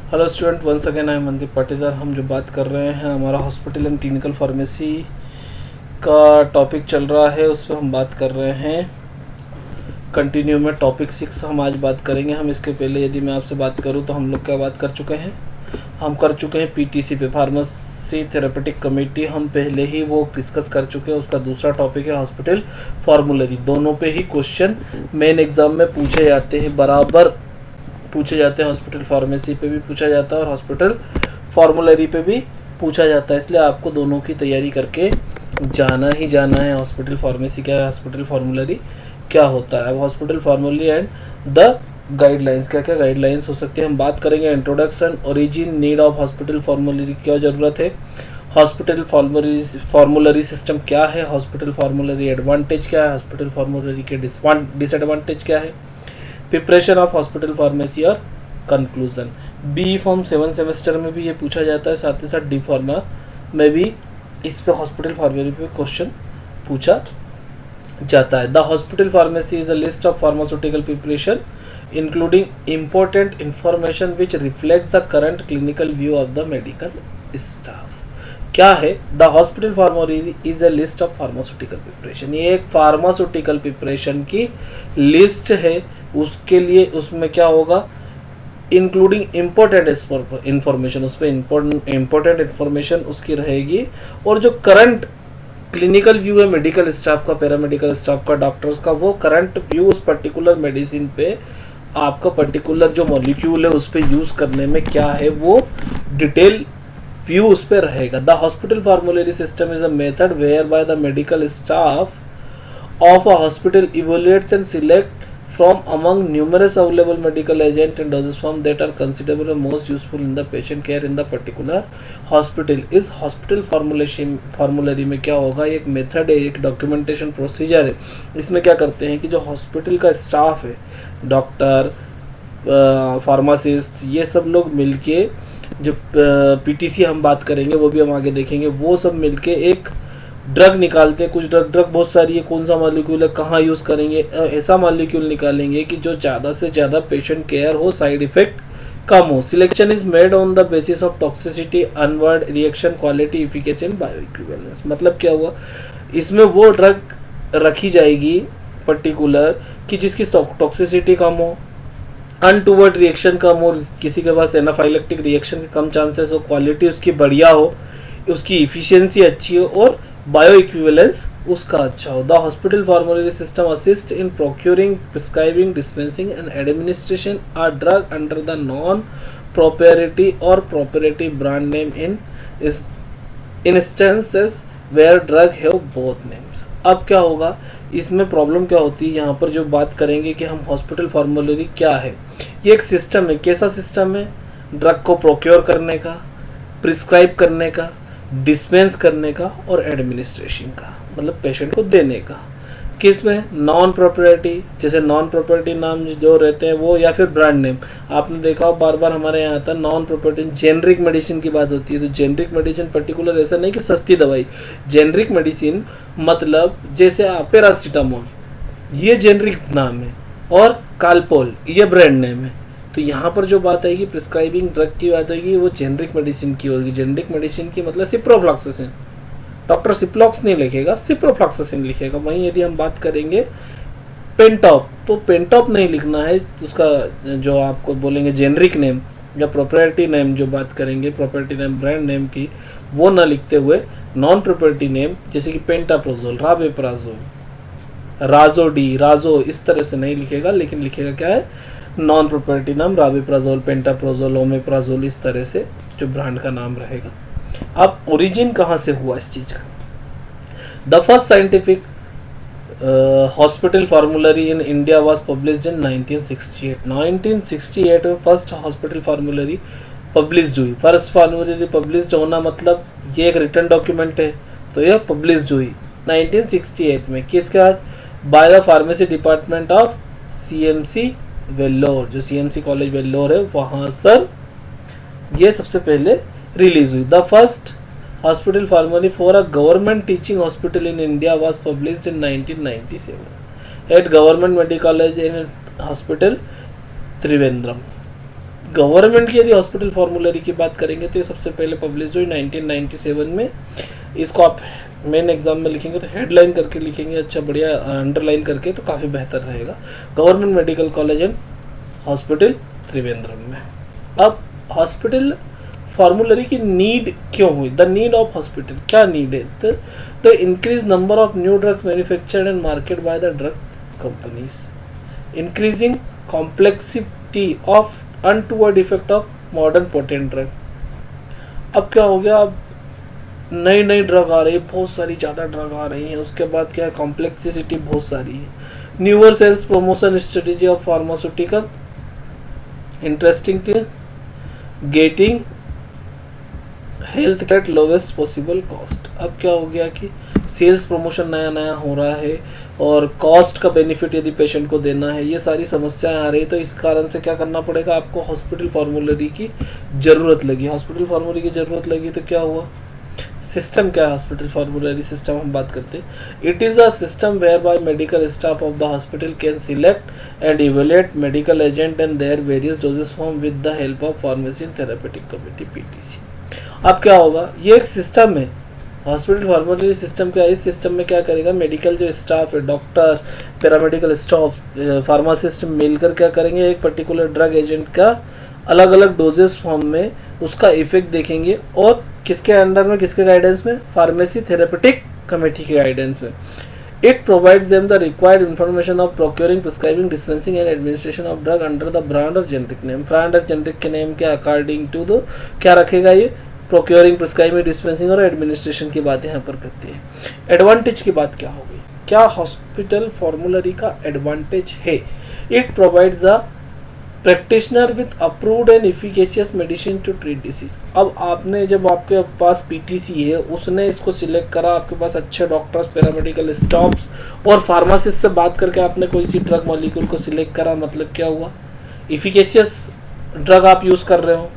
Hello student, once again I am Mandeep Patidar. हम जो बात कर रहे हैं हमारा हॉस्पिटल एंड क्लिनिकल फार्मेसी का टॉपिक चल रहा है, उस पर हम बात कर रहे हैं कंटिन्यू में। टॉपिक 6 हम आज बात करेंगे। हम इसके पहले यदि मैं आपसे बात करूं तो हम लोग क्या बात कर चुके हैं, हम कर चुके हैं पीटीसी पे, फार्मेसी थेरेपेटिक कमेटी। हम पहले ही वो डिस्कस कर चुके हैं। उसका दूसरा टॉपिक है हॉस्पिटल फार्मूलरी। दोनों पे ही क्वेश्चन मेन एग्जाम में पूछे जाते हैं, बराबर पूछे जाते हैं। हॉस्पिटल फार्मेसी पे भी पूछा जाता है और हॉस्पिटल फार्मूलरी पे भी पूछा जाता है, इसलिए आपको दोनों की तैयारी करके जाना ही जाना है। हॉस्पिटल फार्मेसी क्या है, हॉस्पिटल फार्मूलरी क्या होता है। अब हॉस्पिटल फार्मूलरी एंड द गाइडलाइंस, क्या क्या गाइडलाइंस हो सकती है हम बात करेंगे। Introduction, origin, need of hospital फार्मूलरी, क्या ज़रूरत है, हॉस्पिटल फार्मूलरी सिस्टम क्या है, हॉस्पिटल फार्मूलरी एडवांटेज क्या है, हॉस्पिटल फार्मूलरी के डिसएडवांटेज क्या है, प्रिपरेशन ऑफ हॉस्पिटल फार्मेसी और कंक्लूजन। बी फॉर्म 7 सेमेस्टर में भी ये पूछा जाता है, साथ ही साथ डी फार्मा में भी इस पे हॉस्पिटल फार्मेसी पे क्वेश्चन पूछा जाता है। The hospital pharmacy is a list of pharmaceutical preparation including important information which reflects the current clinical view of the medical staff. क्या है the hospital फार्मूलरी is a list of pharmaceutical preparation. ये एक pharmaceutical preparation की list है। उसके लिए उसमें क्या होगा, इंक्लूडिंग इम्पोर्टेंट इंफॉर्मेशन, उस पर इम्पोर्टेंट इंफॉर्मेशन उसकी रहेगी। और जो करंट क्लिनिकल व्यू है मेडिकल स्टाफ का, पैरामेडिकल स्टाफ का, डॉक्टर्स का, वो करंट व्यू उस पर्टिकुलर मेडिसिन पे, आपका पर्टिकुलर जो मॉलिक्यूल है उस पर यूज करने में क्या है, वो डिटेल व्यू उस पर रहेगा। The hospital formulary system is a method whereby the medical staff of a hospital evaluates and select from among numerous available medical agent and dosage form that are considered most useful in the patient care in the particular hospital। इस hospital फार्मूलरी में क्या होगा, एक method है, एक documentation procedure है। इसमें क्या करते हैं कि जो हॉस्पिटल का स्टाफ है, डॉक्टर, फार्मासिस्ट, ये सब लोग मिलके, जो पीटीसी हम बात करेंगे वो भी हम आगे देखेंगे, वो सब मिलके एक ड्रग निकालते हैं। कुछ ड्रग बहुत सारी है, कौन सा मॉलिक्यूल है, कहाँ यूज़ करेंगे, ऐसा मॉलिक्यूल निकालेंगे कि जो ज़्यादा से ज़्यादा पेशेंट केयर हो, साइड इफेक्ट कम हो। Selection is made on the basis of toxicity, onward reaction, quality, efficacy and bio equivalence. मतलब क्या हुआ, इसमें वो ड्रग रखी जाएगी पर्टिकुलर कि जिसकी टॉक्सिसिटी कम हो, अनटूवर्ड रिएक्शन कम हो, किसी के पास एनाफाइलेक्टिक रिएक्शन के कम चांसेस हो, क्वालिटी उसकी बढ़िया हो, उसकी इफिशियंसी अच्छी हो और बायो इक्विवेलेंस उसका अच्छा हो। The hospital formulary system assist in procuring, prescribing, dispensing and administration are drug under the non proprietary और proprietary brand name in instances where drug have both names. अब क्या होगा, इसमें प्रॉब्लम क्या होती है, यहाँ पर जो बात करेंगे कि हम हॉस्पिटल फार्मूलरी क्या है, ये एक सिस्टम है। कैसा सिस्टम है, ड्रग को प्रोक्योर करने का, प्रिस्क्राइब करने का, डिस्पेंस करने का और एडमिनिस्ट्रेशन का, मतलब पेशेंट को देने का। किस में, नॉन प्रॉपर्टी, जैसे नॉन प्रॉपर्टी नाम जो रहते हैं वो, या फिर ब्रांड नेम। आपने देखा बार बार हमारे यहाँ आता नॉन प्रॉपर्टी, जेनरिक मेडिसिन की बात होती है। तो जेनरिक मेडिसिन पर्टिकुलर ऐसा नहीं कि सस्ती दवाई, जेनरिक मेडिसिन मतलब जैसे पैरासीटामोल, ये जेनरिक नाम है, और कालपोल ये ब्रांड नेम है। तो यहाँ पर जो बात आएगी प्रिस्क्राइबिंग ड्रग की बात आएगी, वो जेनरिक मेडिसिन की होगी। जेनरिक मेडिसिन की मतलब सिप्रोफ्लॉक्सासिन, डॉक्टर सिप्लॉक्स नहीं लिखेगा, सिप्रोफ्लॉक्सासिन लिखेगा। वहीं यदि हम बात करेंगे पेंटॉप, तो पेंटॉप नहीं लिखना है, उसका जो आपको बोलेंगे जेनरिक नेम या प्रॉपर्टी नेम, जो बात करेंगे प्रॉपर्टी नेम ब्रांड नेम की, वो ना लिखते हुए नॉन प्रॉपर्टी नेम जैसे कि पेंटाप्रोजोल, राबेप्राजोल, राजोडी, राजो, इस तरह से नहीं लिखेगा, लेकिन लिखेगा क्या है, नॉन प्रॉपर्टी नाम, राबेप्राजोल, पेंटाप्रोजोल, ओमेप्राजोल, इस तरह से जो ब्रांड का नाम रहेगा। अब ओरिजिन कहाँ से हुआ इस चीज का, the first scientific hospital फार्मूलरी in India was published in 1968। 1968 में फर्स्ट हॉस्पिटल फार्मूलरी पब्लिश्ड हुई। फर्स्ट फार्मूलरी पब्लिश्ड होना मतलब ये एक रिटन डॉक्यूमेंट है, तो यह पब्लिश्ड हुई 1968 में। किसके बाद, by the pharmacy department of CMC Vellore, जो सीएमसी कॉलेज वेल्लोर है वहाँ सर ये सबसे पहले रिलीज हुई। The first hospital फार्मूलरी for a government teaching hospital in India was published in 1997 eight government medical college in hospital Trivandrum. Government की यदि हॉस्पिटल फॉर्मूलरी की बात करेंगे तो ये सबसे पहले पब्लिश हुई 1997 में। इसको आप मेन एग्जाम में लिखेंगे तो हेडलाइन करके लिखेंगे, अच्छा बढ़िया अंडरलाइन करके, तो काफ़ी बेहतर रहेगा। Government medical college and hospital Trivandrum में। अब हॉस्पिटल फॉर्मूलरी की नीड क्यों हुई? द नीड ऑफ हॉस्पिटल, क्या नीड है? The increase number of new drugs manufactured and market by the drug companies, increasing complexity of untoward effect of modern potent drug. अब क्या हो गया, अब नई नई ड्रग आ रही है, बहुत सारी ज़्यादा ड्रग आ रही हैं, उसके बाद क्या है, कॉम्प्लेक्सिटी बहुत सारी है। Newer sales promotion strategy of pharmaceutical, interesting getting health at lowest possible cost. अब क्या हो गया कि सेल्स प्रमोशन नया नया हो रहा है और कॉस्ट का बेनिफिट यदि पेशेंट को देना है, ये सारी समस्याएं आ रही है, तो इस कारण से क्या करना पड़ेगा, आपको हॉस्पिटल फार्मूलरी की ज़रूरत लगी। हॉस्पिटल फार्मूलरी की ज़रूरत लगी तो क्या हुआ, सिस्टम क्या है हॉस्पिटल फार्मूलरी सिस्टम हम बात करते हैं। It is a system whereby medical staff of the hospital can select and evaluate medical agent and their various doses form with the help of pharmacy and therapeutic committee PTC. अब क्या होगा, ये एक system है hospital formulary system. क्या इस system में क्या करेगा, मेडिकल जो स्टाफ है, डॉक्टर, पैरामेडिकल स्टाफ, फार्मासिस्ट मिलकर क्या करेंगे, एक पर्टिकुलर ड्रग एजेंट का अलग अलग डोजेस फॉर्म में उसका इफेक्ट देखेंगे, और किसके अंडर में, किसके गाइडेंस में, फार्मेसी थेरेपेटिक कमेटी के गाइडेंस में। It provides them the required information of procuring, prescribing, dispensing and administration of drug under the brand और जेनरिक नेम। ब्रांड और जेनरिक के नेम के अकॉर्डिंग टू द क्या रखेगा, ये प्रोक्योरिंग, प्रिस्क्राइबिंग, डिस्पेंसिंग और एडमिनिस्ट्रेशन की बात यहाँ पर करती है। एडवांटेज की बात क्या होगी, क्या हॉस्पिटल फॉर्मूलरी का एडवांटेज है? It provides the practitioner with approved and efficacious medicine to treat disease. अब आपने, जब आपके पास पीटीसी है, उसने इसको सिलेक्ट करा, आपके पास अच्छे डॉक्टर्स, पैरामेडिकल स्टाफ्स और फार्मासिस्ट से बात करके आपने कोई सी ड्रग मॉलिक्यूल को सिलेक्ट करा, मतलब क्या हुआ, इफिकेशियस ड्रग आप यूज कर रहे हो।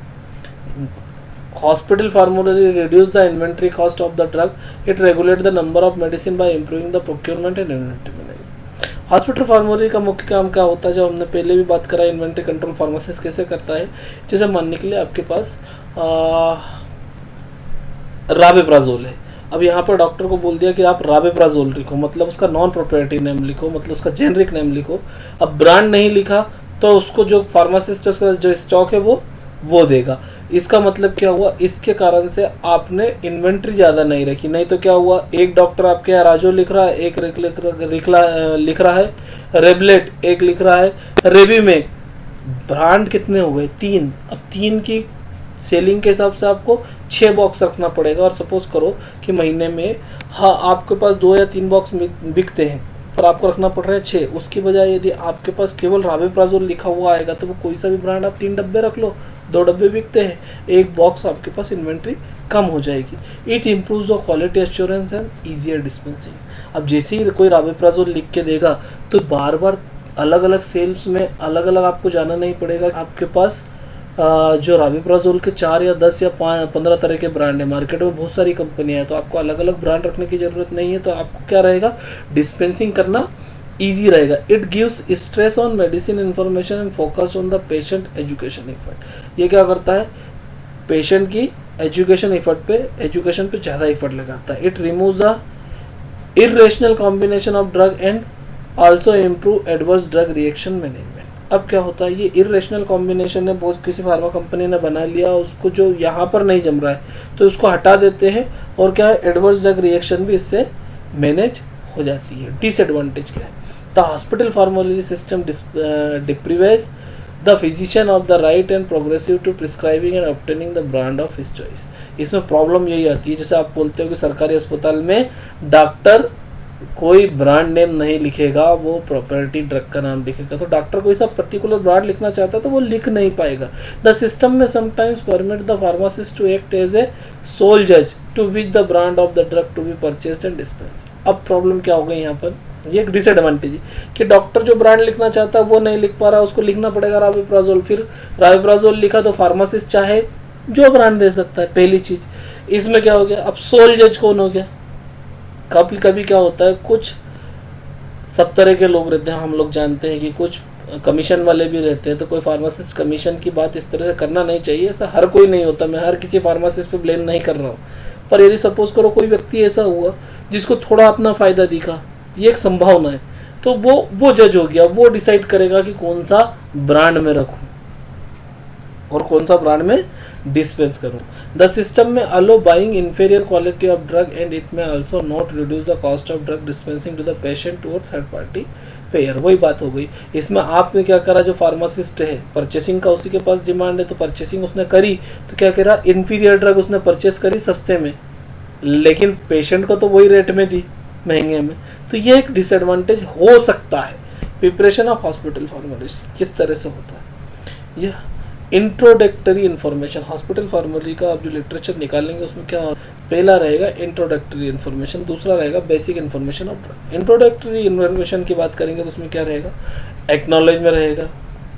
Hospital formulary reduce the inventory cost of the drug. It regulate the number of medicine by improving the procurement and inventory management. Hospital फार्मूलरी का मुख्य काम क्या होता है, जो हमने पहले भी बात करा, इन्वेंट्री कंट्रोल फार्मासिस्ट कैसे करता है। जैसे मानने के लिए आपके पास राबेप्राजोल है, अब यहाँ पर डॉक्टर को बोल दिया कि आप राबेप्राजोल लिखो, मतलब उसका नॉन प्रोप्राइटरी नेम लिखो, मतलब उसका जेनरिक नेम लिखो। अब ब्रांड नहीं लिखा तो उसको जो फार्मासिस्ट का जो स्टॉक है वो देगा। इसका मतलब क्या हुआ, इसके कारण से आपने इन्वेंट्री ज़्यादा नहीं रखी। नहीं तो क्या हुआ, एक डॉक्टर आपके यहाँ राजो लिख रहा है, एक लिख रहा है रेबलेट, एक लिख रहा है रेबी में। ब्रांड कितने हो गए, 3। अब 3 की सेलिंग के हिसाब से आपको 6 बॉक्स रखना पड़ेगा। और सपोज करो कि महीने में हाँ आपके पास 2 या 3 बॉक्स बिकते हैं, पर आपको रखना पड़ रहा है 6। उसकी बजाय यदि आपके पास केवल राबेप्राजोल लिखा हुआ आएगा तो वो कोई सा भी ब्रांड आप 3 डब्बे रख लो, 2 डब्बे बिकते हैं, 1 बॉक्स आपके पास इन्वेंट्री कम हो जाएगी। It improves the quality assurance and easier dispensing. अब जैसे ही कोई राबेप्राजोल लिख के देगा तो बार बार अलग अलग सेल्स में अलग अलग आपको जाना नहीं पड़ेगा। आपके पास जो राबेप्राजोल के 4 या 10 या 15 तरह के ब्रांड है, मार्केट में बहुत सारी कंपनियां हैं, तो आपको अलग अलग ब्रांड रखने की ज़रूरत नहीं है। तो आपको क्या रहेगा, डिस्पेंसिंग करना ईजी रहेगा। It gives stress on medicine information and focus on the patient education effort. ये क्या करता है, पेशेंट की एजुकेशन पे ज़्यादा एफर्ट लगाता है। It removes the irrational combination of drug and also improve adverse drug reaction management. अब क्या होता है, ये इर्रेशनल कॉम्बिनेशन है, बहुत किसी फार्मा कंपनी ने बना लिया, उसको जो यहाँ पर नहीं जम रहा है तो उसको हटा देते हैं, और क्या है, एडवर्स ड्रग रिएक्शन भी इससे मैनेज हो जाती है। डिसएडवांटेज क्या है, the hospital formulary system deprives the physician of the right and progressive to prescribing and obtaining the brand of his choice। इसमें प्रॉब्लम यही आती है, जैसे आप बोलते हो कि सरकारी अस्पताल में डॉक्टर कोई ब्रांड नेम नहीं लिखेगा, वो प्रॉपर्टी ड्रग का नाम लिखेगा, तो डॉक्टर कोई सा पर्टिकुलर ब्रांड लिखना चाहता है तो वो लिख नहीं पाएगा। द सिस्टम में sometimes permit the pharmacist to act as a sole जज to which the brand of the drug to be purchased and dispense. अब प्रॉब्लम क्या हो गई यहाँ पर, ये एक डिसएडवांटेज है कि डॉक्टर जो ब्रांड लिखना चाहता है वो नहीं लिख पा रहा, उसको लिखना पड़ेगा राबेप्राजोल। फिर राबेप्राजोल लिखा तो फार्मासिस्ट चाहे जो ब्रांड दे सकता है, पहली चीज। इसमें क्या हो गया, अब सोल जज कौन हो गया। कभी कभी क्या होता है, कुछ सब तरह के लोग रहते हैं, हम लोग जानते हैं कि कुछ कमीशन वाले भी रहते हैं, तो कोई फार्मासिस्ट कमीशन की बात इस तरह से करना नहीं चाहिए। ऐसा हर कोई नहीं होता, मैं हर किसी फार्मासिस्ट पे ब्लेम नहीं कर रहा हूँ, पर यदि सपोज करो कोई व्यक्ति ऐसा हुआ जिसको थोड़ा अपना फ़ायदा दिखा, ये एक संभावना है, तो वो जज हो गया, वो डिसाइड करेगा कि कौन सा ब्रांड में रखूँ और कौन सा ब्रांड में डिस्पेंस करूँ। द सिस्टम में allow buying inferior quality of drug and it में also not reduce the cost of drug dispensing to the patient और थर्ड पार्टी पेयर। वही बात हो गई। इसमें आपने क्या करा, जो फार्मासिस्ट है परचेसिंग का उसी के पास डिमांड है, तो परचेसिंग उसने करी, तो क्या करा, इन्फीरियर ड्रग उसने परचेस करी सस्ते में, लेकिन पेशेंट को तो वही रेट में दी महंगे में। तो ये एक डिसएडवांटेज हो सकता है। प्रिपरेशन ऑफ हॉस्पिटल फार्मोलॉजी किस तरह से होता है, यह इंट्रोडक्टरी इन्फॉर्मेशन। हॉस्पिटल फार्मोलॉजी का आप जो लिटरेचर निकालेंगे उसमें क्या, पहला रहेगा इंट्रोडक्टरी इन्फॉर्मेशन, दूसरा रहेगा basic information of drug. Introductory information की बात करेंगे तो उसमें क्या रहेगा, एक्नॉलेज में रहेगा,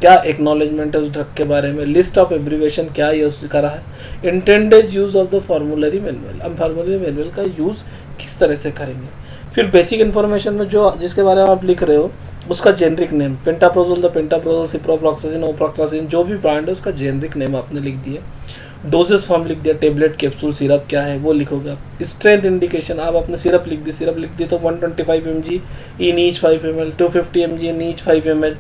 क्या एक्नॉलेजमेंट है उस ड्रग के बारे में, लिस्ट ऑफ एब्रीवेशन क्या यूज करा है, intended use of the फार्मूलरी manual, हम फार्मूलरी मैनुअल का यूज किस तरह से करेंगे। फिर बेसिक इन्फॉर्मेशन में जो जिसके बारे में आप लिख रहे हो उसका generic name, pantoprazole the pantoprazole, ciprofloxacin, ofloxacin, जो भी ब्रांड है उसका जेनरिक नेम आपने लिख दिया, डोजेस फॉर्म लिख दिया, टेबलेट, कैप्सूल, सिरप क्या है वो लिखोगे आप। स्ट्रेंथ इंडिकेशन, आप अपने सिरप लिख दी तो 125 mg in each 5 ml, 250 mg in each 5 ml,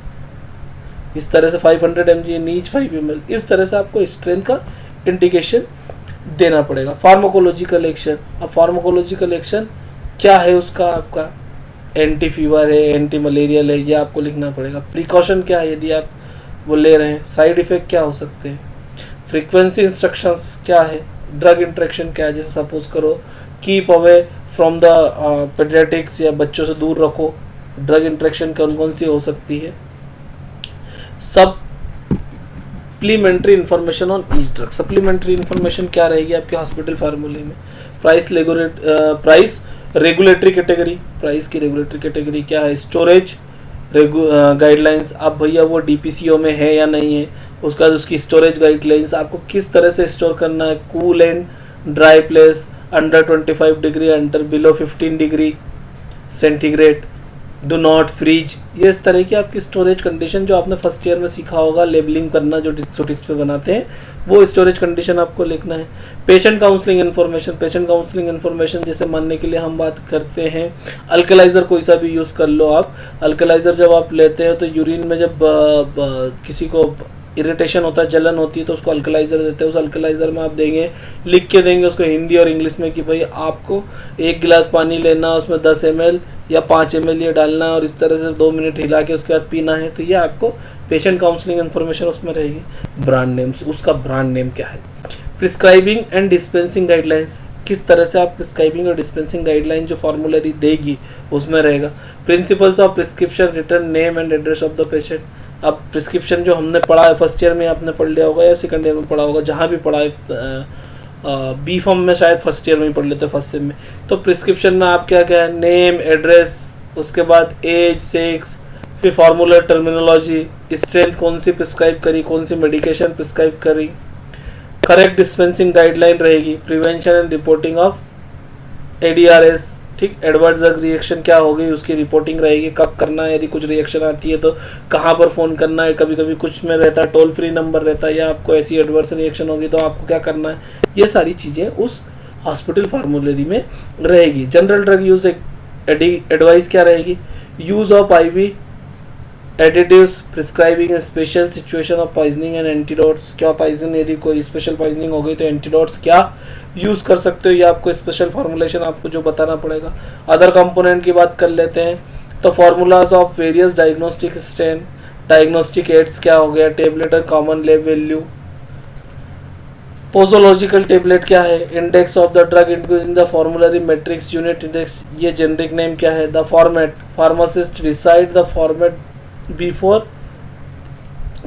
इस तरह से 500 mg इन ईच 5 ml, इस तरह से आपको स्ट्रेंथ का इंडिकेशन देना पड़ेगा। फार्माकोलॉजिकल एक्शन, अब फार्माकोलॉजिकल एक्शन क्या है उसका, आपका एंटी फीवर है, एंटी मलेरियल है, ये आपको लिखना पड़ेगा। प्रिकॉशन क्या है यदि आप वो ले रहे हैं, साइड इफेक्ट क्या हो सकते हैं, फ्रीक्वेंसी इंस्ट्रक्शंस क्या है, ड्रग इंट्रैक्शन क्या है, जैसे सपोज करो keep away from the paediatrics, या बच्चों से दूर रखो, ड्रग इंट्रैक्शन कौन कौन सी हो सकती है। Supplementary information on each drug, supplementary information क्या रहेगी आपके हॉस्पिटल फार्मूले में। प्राइस रेगुलेटरी कैटेगरी, प्राइस की रेगुलेटरी कैटेगरी क्या है, स्टोरेज गाइडलाइंस, अब भैया वो डीपीसीओ में है या नहीं है, उसका उसकी स्टोरेज गाइडलाइंस, आपको किस तरह से स्टोर करना है, cool and dry place, under 25 degree, under below 15 degree centigrade, do not freeze, ये इस तरह की आपकी स्टोरेज कंडीशन जो आपने फर्स्ट ईयर में सीखा होगा, लेबलिंग करना जो डिस्ट्रिक्ट्स पे बनाते हैं, वो स्टोरेज कंडीशन आपको लिखना है। Patient counselling information, patient counselling information जैसे मानने के लिए हम बात करते हैं अल्कलाइजर, कोई सा भी यूज़ कर लो आप। अल्कलाइजर जब आप लेते हैं तो यूरिन में जब किसी को इरिटेशन होता है, जलन होती है, तो उसको अल्कलाइजर देते हैं। उस अल्कलाइजर में आप देंगे, लिख के देंगे उसको हिंदी और इंग्लिश में कि भाई आपको 1 गिलास पानी लेना, उसमें 10 ml या 5 ml ये डालना है और इस तरह से 2 मिनट हिला के उसके बाद पीना है। तो ये आपको पेशेंट काउंसलिंग इन्फॉर्मेशन उसमें रहेगी। ब्रांड नेम्स, उसका ब्रांड नेम क्या है। प्रिस्क्राइबिंग एंड डिस्पेंसिंग गाइडलाइंस, किस तरह से आप प्रिस्क्राइबिंग और डिस्पेंसिंग गाइडलाइन जो फॉर्मूलरी देगी उसमें रहेगा। Principles of prescription, return name and address of the patient. अब प्रिस्क्रिप्शन जो हमने पढ़ा है फर्स्ट ईयर में, आपने पढ़ लिया होगा या सेकंड ईयर में पढ़ा होगा, जहाँ भी पढ़ा है, बी फॉर्म में शायद फर्स्ट ईयर में ही पढ़ लेते हैं, फर्स्ट सेम में। तो प्रिस्क्रिप्शन में आप क्या क्या है, नेम, एड्रेस, उसके बाद एज, सेक्स, फिर फार्मूलर टर्मिनोलॉजी, स्ट्रेंथ कौन सी प्रिस्क्राइब करी, कौन सी मेडिकेशन प्रिस्क्राइब करी, करेक्ट डिस्पेंसिंग गाइडलाइन रहेगी, prevention and reporting of ADRS, ठीक, एडवर्स ड्रग रिएक्शन क्या होगी उसकी रिपोर्टिंग रहेगी, कब करना है, यदि कुछ रिएक्शन आती है तो कहाँ पर फ़ोन करना है, कभी कभी कुछ में रहता है टोल फ्री नंबर रहता है, या आपको ऐसी एडवर्स रिएक्शन होगी तो आपको क्या करना है, ये सारी चीज़ें उस हॉस्पिटल फार्मूलरी में रहेगी। जनरल ड्रग यूज एडवाइस क्या रहेगी, use of IV additives, prescribing special situation of poisoning and antidotes, क्या पॉइजन यदि कोई स्पेशल पॉइजनिंग हो गई तो एंटीडोट्स क्या यूज़ कर सकते हो, ये आपको स्पेशल फार्मूलेशन आपको जो बताना पड़ेगा। अदर कंपोनेंट की बात कर लेते हैं तो formulas of various diagnostic strain, diagnostic aids क्या हो गया, टेबलेट और common lab value, posological tablet क्या है, index of the drug in the formulary matrix unit index, ये जेनरिक नेम क्या है। The format, pharmacist decide the format before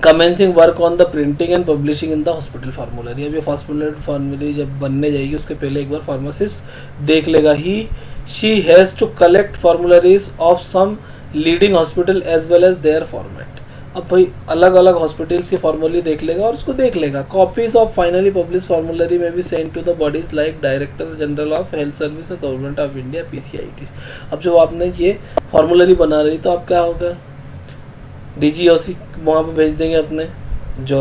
commencing work on the printing and publishing in the hospital formulary. अब ये hospital फार्मूलरी जब बनने जाएगी उसके पहले एक बार फार्मासिस्ट देख लेगा, he she has to collect formularies of some leading hospital as well as their format. अब भाई अलग अलग हॉस्पिटल्स की फार्मूलरी देख लेगा और उसको देख लेगा। Copies of finally publish formulary में भी send to the bodies like director general of health service, government of India, PCIT। अब जब आपने ये फार्मूलरी बना रही तो आप क्या होगा, DGOC वहाँ पे भेज देंगे अपने जो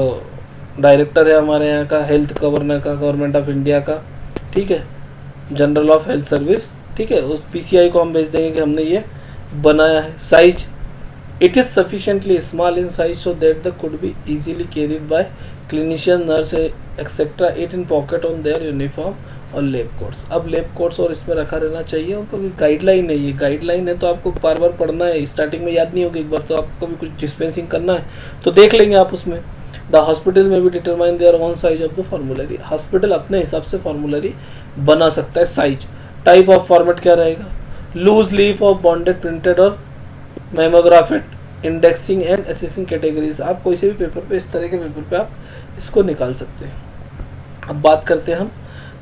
डायरेक्टर है हमारे यहाँ का हेल्थ गवर्नर का, गवर्नमेंट ऑफ इंडिया का, ठीक है, जनरल ऑफ हेल्थ सर्विस, ठीक है, उस PCI को हम भेज देंगे कि हमने ये बनाया है. Size, it is sufficiently small in size so that the could be easily carried by clinician, nurse, etc. it in pocket on their uniform और लैब कोट्स. अब लैब कोट्स और इसमें रखा रहना चाहिए, और क्योंकि गाइडलाइन है, ये गाइडलाइन है तो आपको बार बार पढ़ना है, स्टार्टिंग में याद नहीं होगी, एक बार तो आपको भी कुछ डिस्पेंसिंग करना है तो देख लेंगे आप उसमें. द हॉस्पिटल में भी determine their own size of the formulary. Hospital अपने हिसाब से फॉर्मूलरी बना सकता है. साइज, टाइप ऑफ फॉर्मेट क्या रहेगा, loose leaf of bonded printed और mimeographed, indexing and assessing categories. आप कोई से भी पेपर पे, इस तरह के पेपर पे आप इसको निकाल सकते हैं. अब बात करते हैं हम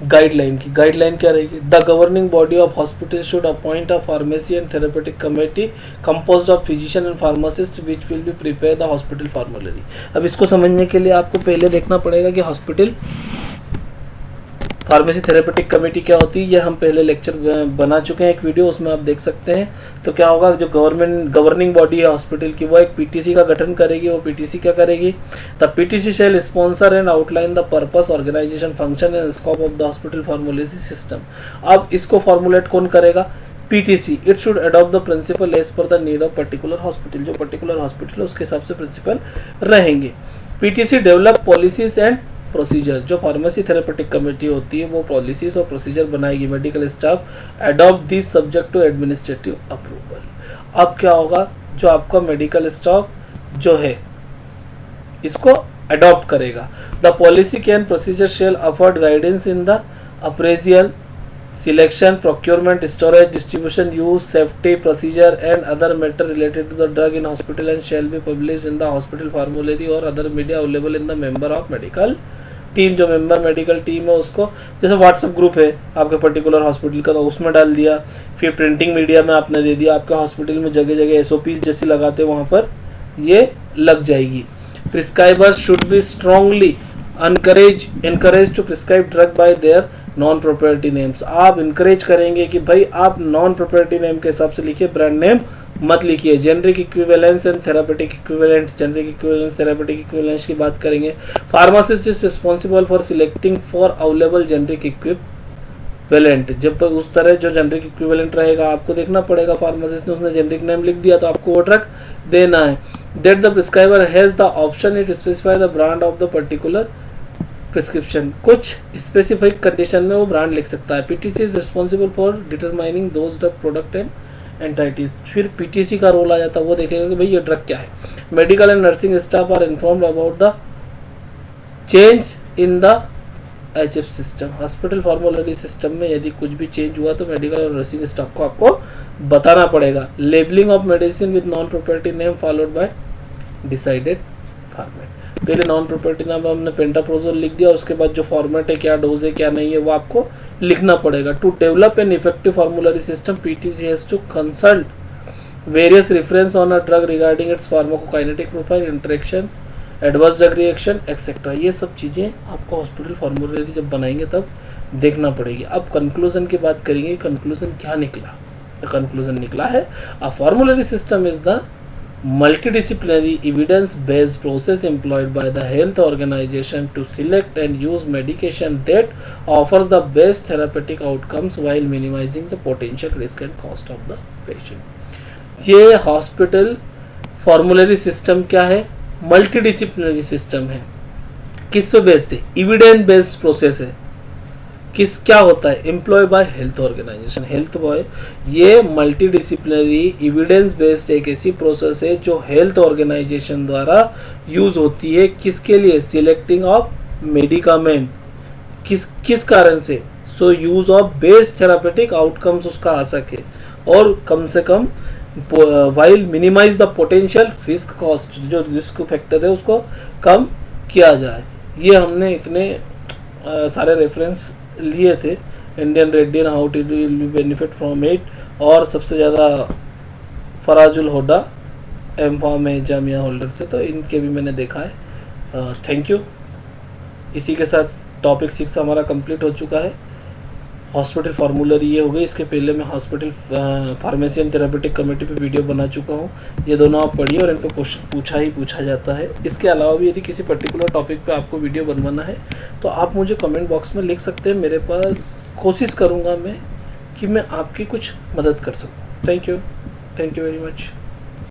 गाइडलाइन की. गाइडलाइन क्या रहेगी, the governing body of hospital should appoint a pharmacy and therapeutic committee composed of physician and pharmacist which will be prepare the hospital formulary. अब इसको समझने के लिए आपको पहले देखना पड़ेगा कि हॉस्पिटल फार्मेसी थेरेपेटिक कमेटी क्या होती है. ये हम पहले लेक्चर बना चुके हैं, एक वीडियो, उसमें आप देख सकते हैं. तो क्या होगा, जो गवर्निंग बॉडी है हॉस्पिटल की, वो एक PTC का गठन करेगी. वो PTC क्या करेगी, the PTC shall sponsor and outline the purpose, organisation, function and scope of the hospital formulary system. अब इसको फॉर्मुलेट कौन करेगा, PTC. It should adopt the principle as per the need of particular hospital. जो particular hospital है उसके हिसाब से principle रहेंगे. PTC develop policies and procedure. जो फार्मेसी थेरेपेटिक कमेटी होती है वो पॉलिसीज और प्रोसीजर बनाएगी. Medical staff adopt this subject to administrative approval. अब क्या होगा, जो आपका मेडिकल स्टाफ जो है इसको अडॉप्ट करेगा. The policy can procedure shall afford guidance in the appraisal, selection, procurement, storage, distribution, use, safety, procedure and other matter related to the drug in hospital and shall be published in the hospital formulary और other media available in the member of medical team. जो member medical team है उसको, जैसे WhatsApp group है आपके particular hospital का, तो उसमें डाल दिया. फिर प्रिंटिंग मीडिया में आपने दे दिया. आपके हॉस्पिटल में जगह जगह SOPs जैसी लगाते हैं वहाँ पर ये लग जाएगी. Prescribers should be strongly encouraged to prescribe drug by their non proprietary names. आप इनकरेज करेंगे कि भाई आप नॉन प्रोप्राइटरी नेम के हिसाब से लिखिए, ब्रांड नेम मत लिखिए. Generic equivalence and therapeutic equivalence. Generic equivalence, therapeutic equivalence की बात करेंगे. Pharmacist is responsible for selecting for available generic equivalent. जब उस तरह जो जेनरिक इक्विवेलेंट रहेगा आपको देखना पड़ेगा. फार्मासिस्ट ने उसने जेनरिक नेम लिख दिया तो आपको वो ड्रग देना है. That the prescriber has the option it specify the brand of the particular prescription. कुछ स्पेसिफिक कंडीशन में वो ब्रांड लिख सकता है. PTC is responsible for determining those drug product and entities. फिर PTC का रोल आ जाता है, वो देखेगा कि भाई ये ड्रग क्या है. Medical and nursing staff are informed about the change in the HF system. Hospital formulary system में यदि कुछ भी चेंज हुआ तो मेडिकल और नर्सिंग स्टाफ को आपको बताना पड़ेगा. Labelling of medicine with non proprietary name followed by decided format. पहले नॉन प्रोप्राइटरी नाम हमने पेंटाप्रोजोल लिख दिया, उसके बाद जो फॉर्मेट है, क्या डोज है क्या नहीं है, वो आपको लिखना पड़ेगा. To develop an effective formulary system PTC has to consult various reference on a drug regarding its pharmacokinetic profile, interaction, adverse drug reaction etcetera. ये सब चीज़ें आपको हॉस्पिटल फार्मूलरी जब बनाएंगे तब देखना पड़ेगी. अब कंक्लूजन की बात करेंगे. कंक्लूजन क्या निकला, कंक्लूजन निकला है a formulary system is the multidisciplinary evidence-based process employed by the health organization to select and use medication that offers the best therapeutic outcomes while minimizing the potential risk and cost of the patient. ये hospital formulary system क्या है, multidisciplinary system है. किस पे based है, evidence based process है. क्या होता है, employ by health organization. Health boy, ये मल्टीडिसिप्लिनरी एविडेंस बेस्ड एक ऐसी प्रोसेस है जो हेल्थ ऑर्गेनाइजेशन द्वारा यूज होती है. किसके लिए, सिलेक्टिंग ऑफ मेडिकामेंट. किस कारण से, so use of best therapeutic outcomes उसका आ सके और कम से कम while minimize the potential risk cost. जो रिस्क फैक्टर है उसको कम किया जाए. ये हमने इतने सारे रेफरेंस लिए थे. Indian radian, how to will be benefit from it, और सबसे ज़्यादा फराजुल होडा एम.फॉर्म में जामिया होल्डर से, तो इनके भी मैंने देखा है. Thank you. इसी के साथ टॉपिक 6 हमारा कंप्लीट हो चुका है. हॉस्पिटल फार्मूलरी ये हो गई। इसके पहले मैं hospital pharmacy and therapeutic committee पे वीडियो बना चुका हूँ। ये दोनों आप पढ़िए और इन पर क्वेश्चन पूछा जाता है। इसके अलावा भी यदि किसी पर्टिकुलर टॉपिक पे आपको वीडियो बनवाना है तो आप मुझे कमेंट बॉक्स में लिख सकते हैं। मेरे पास कोशिश करूँगा मैं कि मैं आपकी कुछ मदद कर सकूँ। Thank you very much.